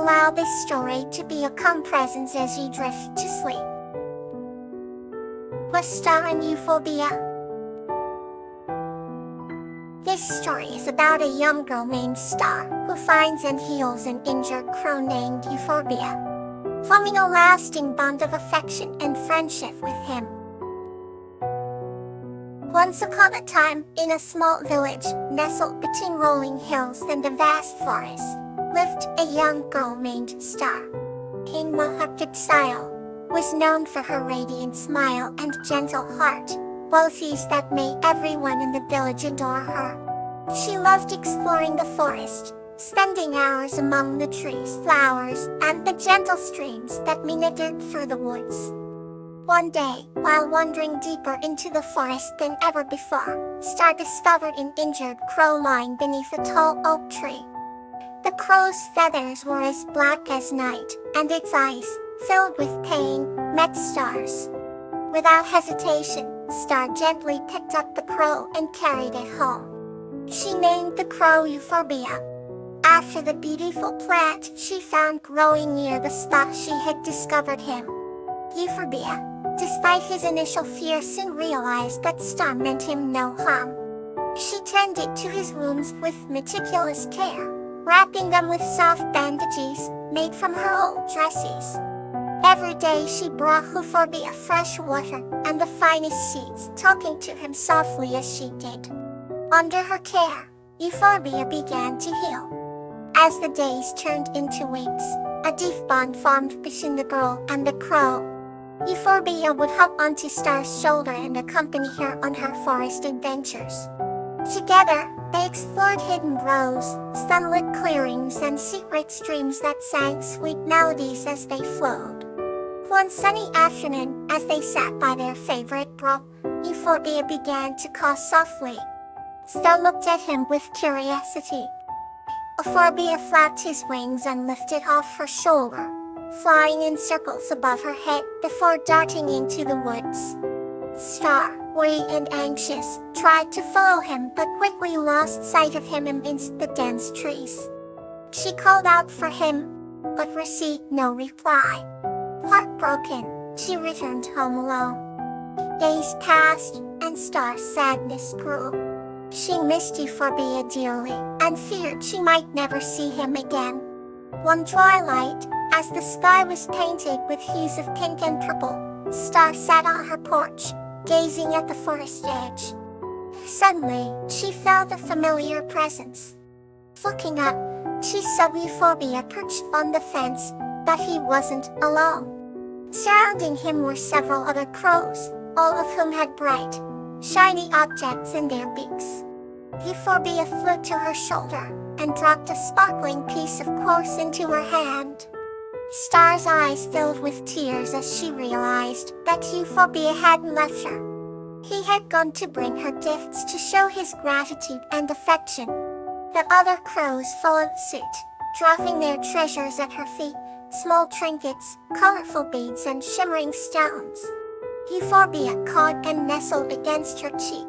allow this story to be a calm presence as you drift to sleep. Star and Euphorbia. This story is about a young girl named Star who finds and heals an injured crow named Euphorbia, forming a lasting bond of affection and friendship with him. Once upon a time, in a small village nestled between rolling hills and a vast forest, lived a young girl named Star. Style was known for her radiant smile and gentle heart, qualities that made everyone in the village adore her. She loved exploring the forest, spending hours among the trees, flowers, and the gentle streams that meandered through the woods. One day, while wandering deeper into the forest than ever before, Star discovered an injured crow lying beneath a tall oak tree. The crow's feathers were as black as night, and its eyes, filled with pain, met Star's. Without hesitation, Star gently picked up the crow and carried it home. She named the crow Euphorbia, after the beautiful plant she found growing near the spot she had discovered him. Euphorbia, despite his initial fear, soon realized that Star meant him no harm. She tended to his wounds with meticulous care, wrapping them with soft bandages made from her old dresses. Every day she brought Euphorbia fresh water and the finest seeds, talking to him softly as she did. Under her care, Euphorbia began to heal. As the days turned into weeks, a deep bond formed between the girl and the crow. Euphorbia would hop onto Star's shoulder and accompany her on her forest adventures. Together, they explored hidden groves, sunlit clearings, and secret streams that sang sweet melodies as they flowed. One sunny afternoon, as they sat by their favorite brook, Euphorbia began to caw softly. Star looked at him with curiosity. Euphorbia flapped his wings and lifted off her shoulder, flying in circles above her head before darting into the woods. Star, weary and anxious, tried to follow him but quickly lost sight of him amidst the dense trees. She called out for him, but received no reply. Heartbroken, she returned home alone. Days passed, and Star's sadness grew. She missed Euphorbia dearly, and feared she might never see him again. One twilight, as the sky was painted with hues of pink and purple, Star sat on her porch, gazing at the forest edge. Suddenly, she felt a familiar presence. Looking up, she saw Euphorbia perched on the fence, but he wasn't alone. Surrounding him were several other crows, all of whom had bright, shiny objects in their beaks. Euphorbia flew to her shoulder and dropped a sparkling piece of quartz into her hand. Star's eyes filled with tears as she realized that Euphorbia hadn't left her. He had gone to bring her gifts to show his gratitude and affection. The other crows followed suit, dropping their treasures at her feet, small trinkets, colorful beads, and shimmering stones. Euphorbia cawed and nestled against her cheek,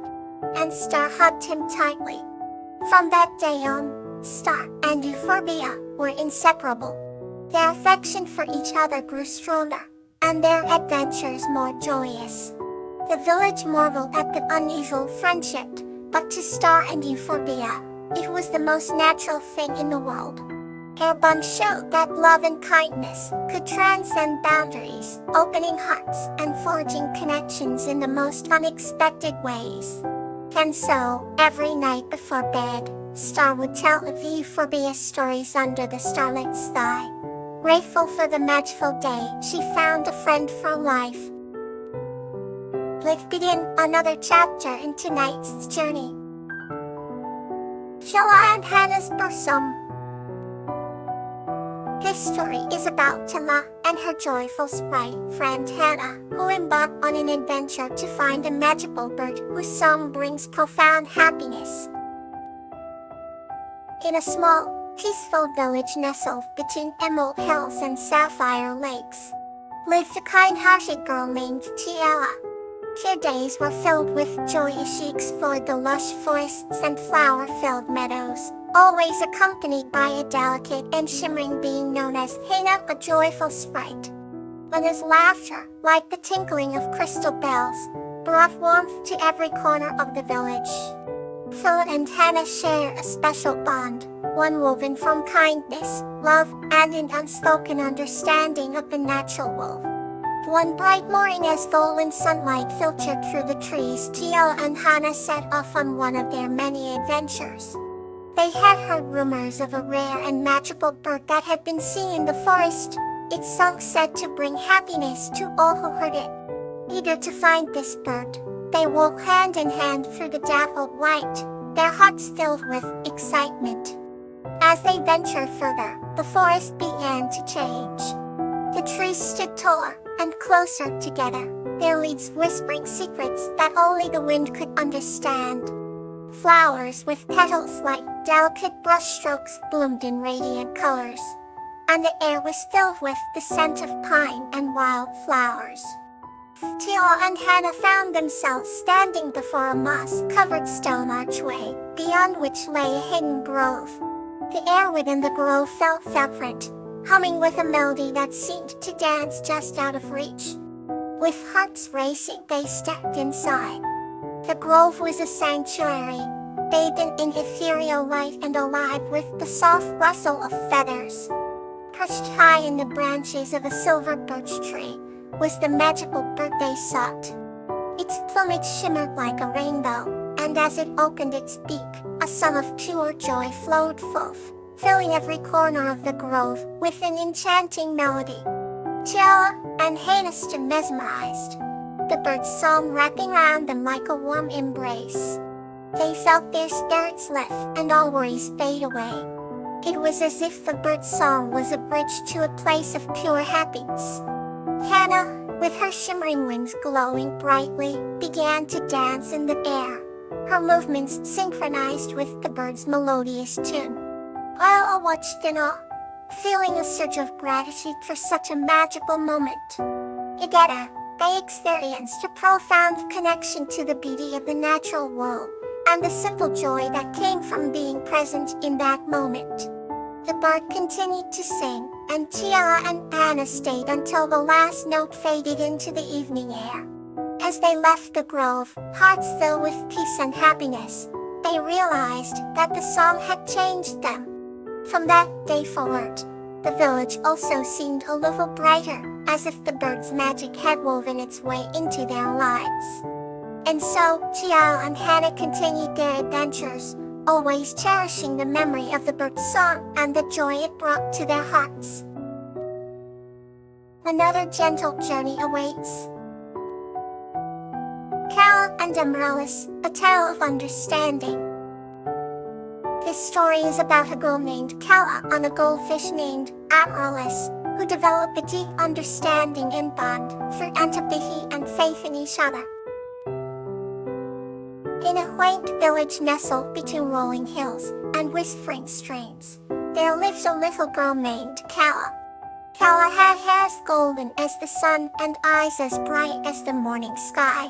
and Star hugged him tightly. From that day on, Star and Euphorbia were inseparable. Their affection for each other grew stronger, and their adventures more joyous. The village marveled at the unusual friendship, but to Star and Euphorbia, it was the most natural thing in the world. Their bond showed that love and kindness could transcend boundaries, opening hearts and forging connections in the most unexpected ways. And so, every night before bed, Star would tell of Euphorbia stories under the starlit sky. Grateful for the magical day she found a friend for life. Let's begin another chapter in tonight's journey. Sheila and Hannah's bosom. This story is about Tala and her joyful sprite friend Hannah, who embark on an adventure to find a magical bird whose song brings profound happiness. In a small, peaceful village nestled between emerald hills and sapphire lakes, lived a kind-hearted girl named Tiela. Her days were filled with joy as she explored the lush forests and flower-filled meadows, always accompanied by a delicate and shimmering being known as Hina, a joyful sprite. Hana's laughter, like the tinkling of crystal bells, brought warmth to every corner of the village. Phil and Hannah share a special bond, one woven from kindness, love, and an unspoken understanding of the natural world. One bright morning as golden sunlight filtered through the trees, Chia and Hannah set off on one of their many adventures. They had heard rumors of a rare and magical bird that had been seen in the forest, its song said to bring happiness to all who heard it. Eager to find this bird, they walked hand in hand through the dappled light, their hearts filled with excitement. As they ventured further, the forest began to change. The trees stood taller and closer together, their leaves whispering secrets that only the wind could understand. Flowers with petals like delicate brushstrokes bloomed in radiant colors, and the air was filled with the scent of pine and wildflowers. Tia and Hannah found themselves standing before a moss-covered stone archway, beyond which lay a hidden grove. The air within the grove felt fragrant, humming with a melody that seemed to dance just out of reach. With hearts racing, they stepped inside. The grove was a sanctuary, bathed in ethereal light and alive with the soft rustle of feathers. Perched high in the branches of a silver birch tree was the magical bird they sought. Its plumage shimmered like a rainbow, and as it opened its beak, a song of pure joy flowed forth, filling every corner of the grove with an enchanting melody. Chia and Hannah stood mesmerized, the bird's song wrapping around them like a warm embrace. They felt their spirits lift and all worries fade away. It was as if the bird's song was a bridge to a place of pure happiness. Hannah, with her shimmering wings glowing brightly, began to dance in the air, her movements synchronized with the bird's melodious tune. While I watched in awe, feeling a surge of gratitude for such a magical moment. Together, they experienced a profound connection to the beauty of the natural world, and the simple joy that came from being present in that moment. The bird continued to sing, and Tia and Anna stayed until the last note faded into the evening air. As they left the grove, hearts filled with peace and happiness, they realized that the song had changed them. From that day forward, the village also seemed a little brighter, as if the bird's magic had woven its way into their lives. And so, Tia and Hannah continued their adventures, always cherishing the memory of the bird's song and the joy it brought to their hearts. Another gentle journey awaits. Kala and Amaryllis, a tale of understanding. This story is about a girl named Kala and a goldfish named Amaryllis, who develop a deep understanding and bond through empathy and faith in each other. In a quaint village nestled between rolling hills and whispering streams, there lived a little girl named Kala. Kala had hair as golden as the sun and eyes as bright as the morning sky.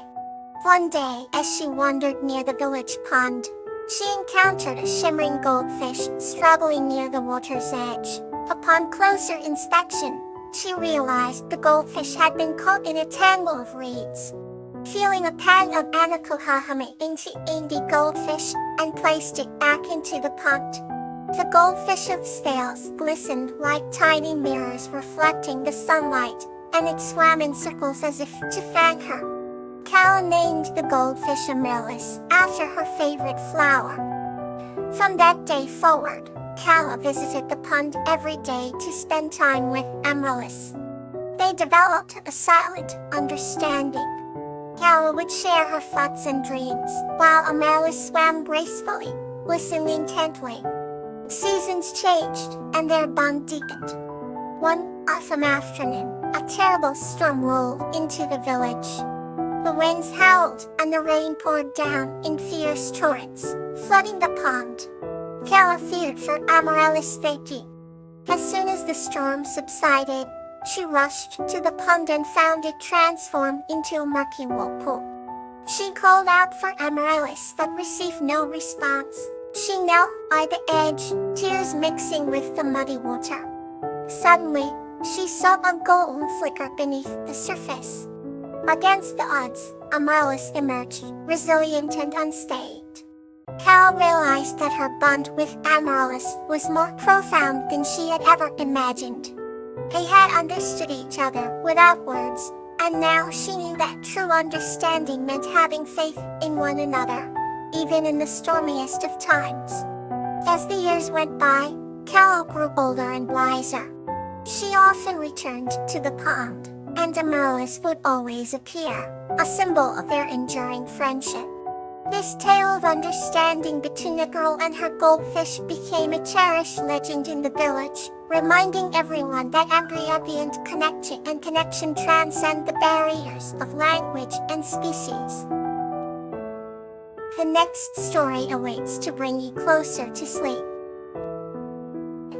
One day, as she wandered near the village pond, she encountered a shimmering goldfish struggling near the water's edge. Upon closer inspection, she realized the goldfish had been caught in a tangle of reeds. Feeling a pang of Anakuhahame into the goldfish and placed it back into the pond. The goldfish's scales glistened like tiny mirrors reflecting the sunlight, and it swam in circles as if to thank her. Kala named the goldfish Amaryllis after her favorite flower. From that day forward, Kala visited the pond every day to spend time with Amaryllis. They developed a silent understanding. Kala would share her thoughts and dreams, while Amaryllis swam gracefully, listening intently. Seasons changed, and their bond deepened. One autumn afternoon, a terrible storm rolled into the village. The winds howled, and the rain poured down in fierce torrents, flooding the pond. Kala feared for Amaryllis' safety. As soon as the storm subsided, she rushed to the pond and found it transformed into a murky whirlpool. She called out for Amaryllis but received no response. She knelt by the edge, tears mixing with the muddy water. Suddenly, she saw a golden flicker beneath the surface. Against the odds, Amaryllis emerged, resilient and unscathed. Cal realized that her bond with Amaryllis was more profound than she had ever imagined. They had understood each other without words, and now she knew that true understanding meant having faith in one another, even in the stormiest of times. As the years went by, Cal grew older and wiser. She often returned to the pond, and Amaryllis would always appear, a symbol of their enduring friendship. This tale of understanding between a girl and her goldfish became a cherished legend in the village, reminding everyone that ambient connection transcend the barriers of language and species. The next story awaits to bring you closer to sleep.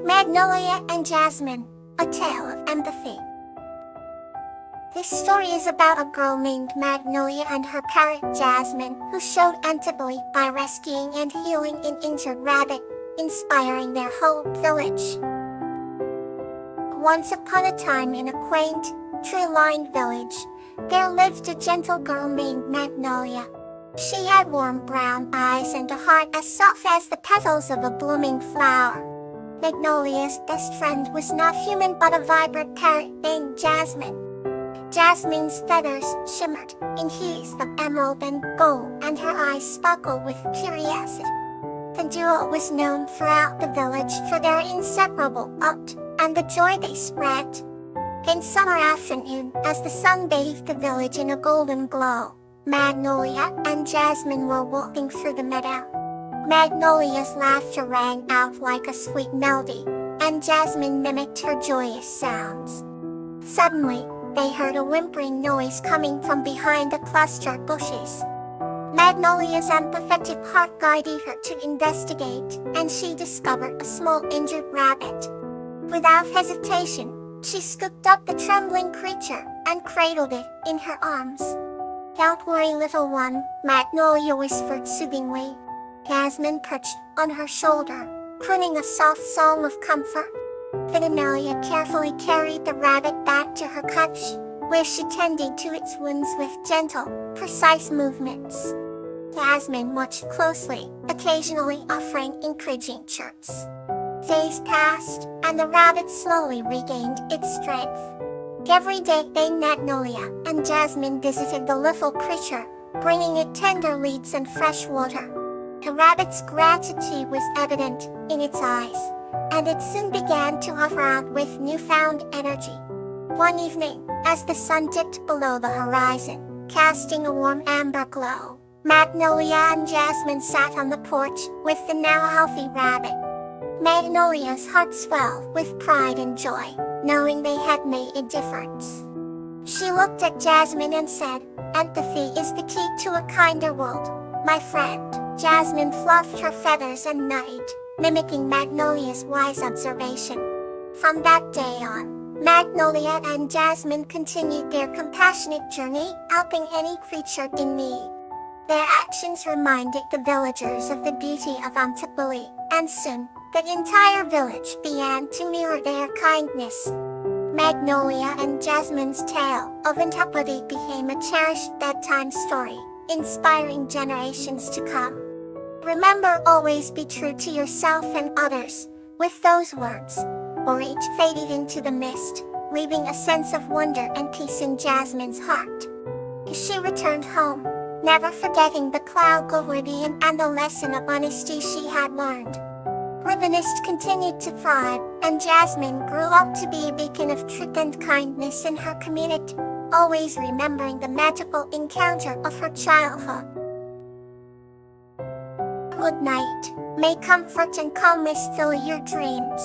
Magnolia and Jasmine, a tale of empathy. This story is about a girl named Magnolia and her parrot Jasmine, who showed empathy by rescuing and healing an injured rabbit, inspiring their whole village. Once upon a time in a quaint, tree-lined village, there lived a gentle girl named Magnolia. She had warm brown eyes and a heart as soft as the petals of a blooming flower. Magnolia's best friend was not human but a vibrant parrot named Jasmine. Jasmine's feathers shimmered in hues of emerald and gold, and her eyes sparkled with curiosity. The duo was known throughout the village for their inseparable bond and the joy they spread. In summer afternoon, as the sun bathed the village in a golden glow, Magnolia and Jasmine were walking through the meadow. Magnolia's laughter rang out like a sweet melody, and Jasmine mimicked her joyous sounds. Suddenly, they heard a whimpering noise coming from behind a cluster of bushes. Magnolia's empathetic heart guided her to investigate, and she discovered a small injured rabbit. Without hesitation, she scooped up the trembling creature and cradled it in her arms. "Don't worry, little one," Magnolia whispered soothingly. Jasmine perched on her shoulder, crooning a soft song of comfort. Magnolia carefully carried the rabbit back to her couch, where she tended to its wounds with gentle, precise movements. Jasmine watched closely, occasionally offering encouraging chirps. Days passed, and the rabbit slowly regained its strength. Every day, Magnolia and Jasmine visited the little creature, bringing it tender leaves and fresh water. The rabbit's gratitude was evident in its eyes, and it soon began to offer out with newfound energy. One evening, as the sun dipped below the horizon, casting a warm amber glow, Magnolia and Jasmine sat on the porch with the now healthy rabbit. Magnolia's heart swelled with pride and joy, knowing they had made a difference. She looked at Jasmine and said, "Empathy is the key to a kinder world, my friend." Jasmine fluffed her feathers and nodded, mimicking Magnolia's wise observation. From that day on, Magnolia and Jasmine continued their compassionate journey, helping any creature in need. Their actions reminded the villagers of the beauty of empathy, and soon, the entire village began to mirror their kindness. Magnolia and Jasmine's tale of empathy became a cherished bedtime story, inspiring generations to come. Remember, always be true to yourself and others. With those words, Orange faded into the mist, leaving a sense of wonder and peace in Jasmine's heart. She returned home, never forgetting the cloud guardian and the lesson of honesty she had learned. Reminiscence continued to thrive, and Jasmine grew up to be a beacon of truth and kindness in her community, always remembering the magical encounter of her childhood. Good night. May comfort and calmness fill your dreams.